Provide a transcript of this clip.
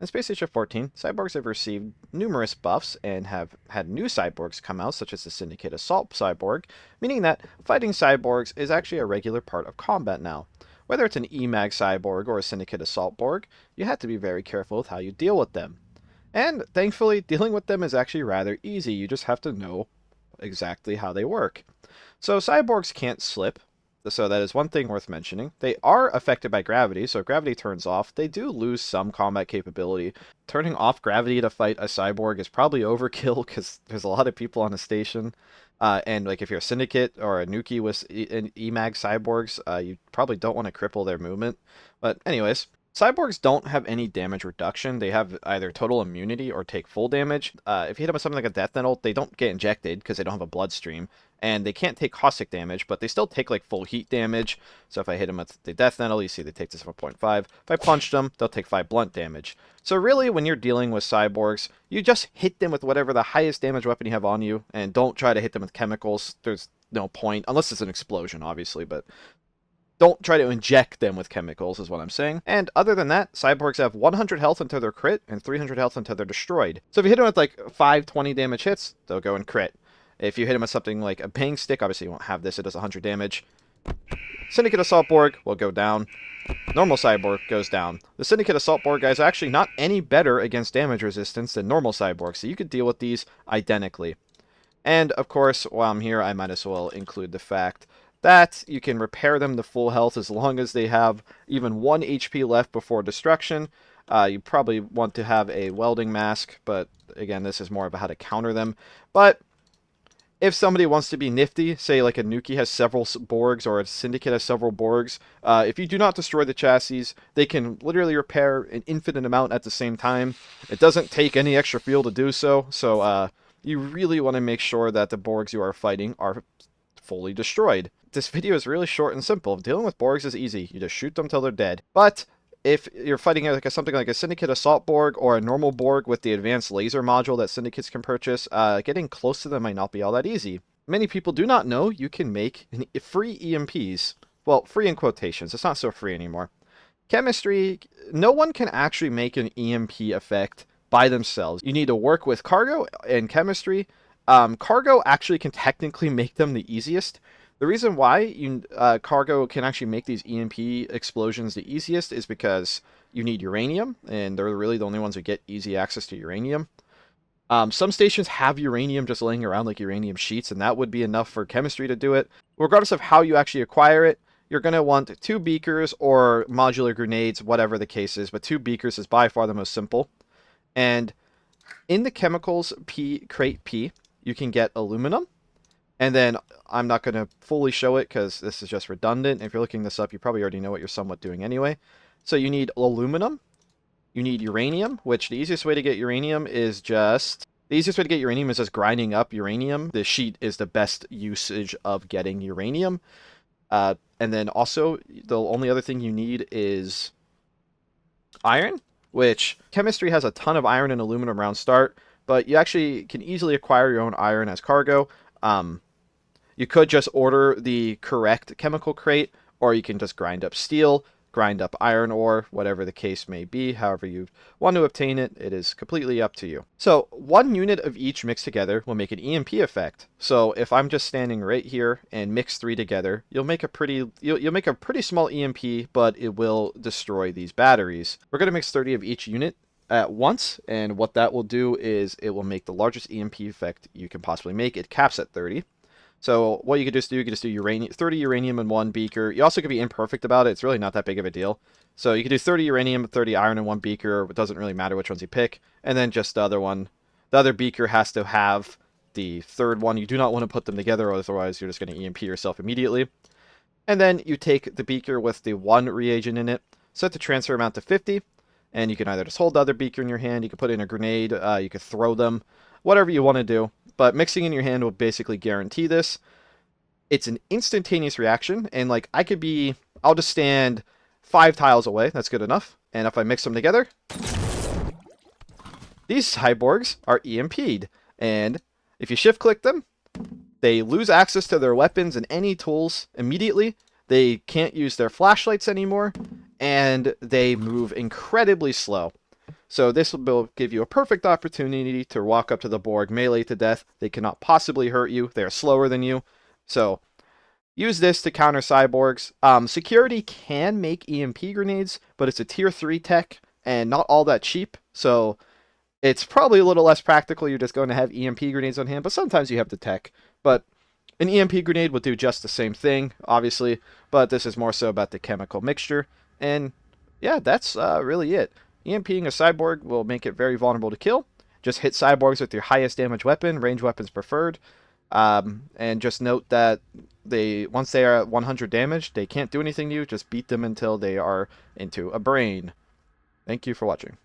In Space Station 14, cyborgs have received numerous buffs and have had new cyborgs come out, such as the Syndicate Assault Cyborg, meaning that fighting cyborgs is actually a regular part of combat now. Whether it's an EMAG cyborg or a Syndicate Assault Borg, you have to be very careful with how you deal with them. And thankfully, dealing with them is actually rather easy, you just have to know exactly how they work. So cyborgs can't slip, so that is one thing worth mentioning. They are affected by gravity, so if gravity turns off, they do lose some combat capability. Turning off gravity to fight a cyborg is probably overkill because there's a lot of people on a station. And like if you're a syndicate or a nuki with EMAG cyborgs, you probably don't want to cripple their movement. But anyways, cyborgs don't have any damage reduction. They have either total immunity or take full damage. If you hit them with something like a death nettle, they don't get injected because they don't have a bloodstream. And they can't take caustic damage, but they still take like full heat damage. So if I hit them with the death nettle, you see they take this 7.5. If I punched them, they'll take 5 blunt damage. So really, when you're dealing with cyborgs, you just hit them with whatever the highest damage weapon you have on you, and don't try to hit them with chemicals. There's no point, unless it's an explosion, obviously, but don't try to inject them with chemicals, is what I'm saying. And other than that, cyborgs have 100 health until they're crit, and 300 health until they're destroyed. So if you hit them with like 520 damage hits, they'll go and crit. If you hit him with something like a bang stick, obviously you won't have this, it does 100 damage. Syndicate Assault Borg will go down. Normal Cyborg goes down. The Syndicate Assault Borg guys are actually not any better against damage resistance than normal Cyborg, so you could deal with these identically. And, of course, while I'm here, I might as well include the fact that you can repair them to full health as long as they have even 1 HP left before destruction. You probably want to have a welding mask, but again, this is more about how to counter them. But if somebody wants to be nifty, say like a Nuki has several Borgs or a Syndicate has several Borgs, if you do not destroy the chassis, they can literally repair an infinite amount at the same time. It doesn't take any extra fuel to do so, so you really want to make sure that the Borgs you are fighting are fully destroyed. This video is really short and simple. Dealing with Borgs is easy. You just shoot them till they're dead. But if you're fighting like something like a Syndicate Assault Borg or a normal Borg with the advanced laser module that Syndicates can purchase, getting close to them might not be all that easy. Many people do not know you can make free EMPs. Well, free in quotations. It's not so free anymore. Chemistry, no one can actually make an EMP effect by themselves. You need to work with cargo and chemistry. Cargo actually can technically make them the easiest. The reason why cargo can actually make these EMP explosions the easiest is because you need uranium, and they're really the only ones who get easy access to uranium. Some stations have uranium just laying around like uranium sheets, and that would be enough for chemistry to do it. Regardless of how you actually acquire it, you're going to want 2 beakers or modular grenades, whatever the case is, but 2 beakers is by far the most simple. And in the chemicals crate P, you can get aluminum. And then I'm not going to fully show it because this is just redundant. If you're looking this up, you probably already know what you're somewhat doing anyway. So you need aluminum. You need uranium, which the easiest way to get uranium is just... The easiest way to get uranium is just grinding up uranium. The sheet is the best usage of getting uranium. And then also, the only other thing you need is iron, which chemistry has a ton of iron and aluminum around start, but you actually can easily acquire your own iron as cargo. You could just order the correct chemical crate, or you can just grind up steel, grind up iron ore, whatever the case may be. However you want to obtain it, it is completely up to you. So 1 unit of each mixed together will make an EMP effect. So if I'm just standing right here and mix 3 together, you'll make a pretty small EMP, but it will destroy these batteries. We're going to mix 30 of each unit at once, and what that will do is it will make the largest EMP effect you can possibly make. It caps at 30. So what you could just do, you could just do 30 uranium in 1 beaker. You also could be imperfect about it. It's really not that big of a deal. So you could do 30 uranium, 30 iron in 1 beaker. It doesn't really matter which ones you pick. And then just the other one. The other beaker has to have the third one. You do not want to put them together, otherwise you're just going to EMP yourself immediately. And then you take the beaker with the 1 reagent in it, set the transfer amount to 50, and you can either just hold the other beaker in your hand, you can put in a grenade, you could throw them, whatever you want to do. But mixing in your hand will basically guarantee this. It's an instantaneous reaction, and like I'll just stand 5 tiles away, that's good enough. And if I mix them together, these cyborgs are EMP'd. And if you shift click them, they lose access to their weapons and any tools immediately. They can't use their flashlights anymore, and they move incredibly slow. So this will give you a perfect opportunity to walk up to the Borg, melee to death. They cannot possibly hurt you. They are slower than you. So use this to counter cyborgs. Security can make EMP grenades, but it's a tier 3 tech and not all that cheap. So it's probably a little less practical. You're just going to have EMP grenades on hand, but sometimes you have the tech. But an EMP grenade will do just the same thing, obviously, but this is more so about the chemical mixture. And yeah, that's really it. EMPing a cyborg will make it very vulnerable to kill. Just hit cyborgs with your highest damage weapon, range weapons preferred. And just note that once they are at 100 damage, they can't do anything to you. Just beat them until they are into a brain. Thank you for watching.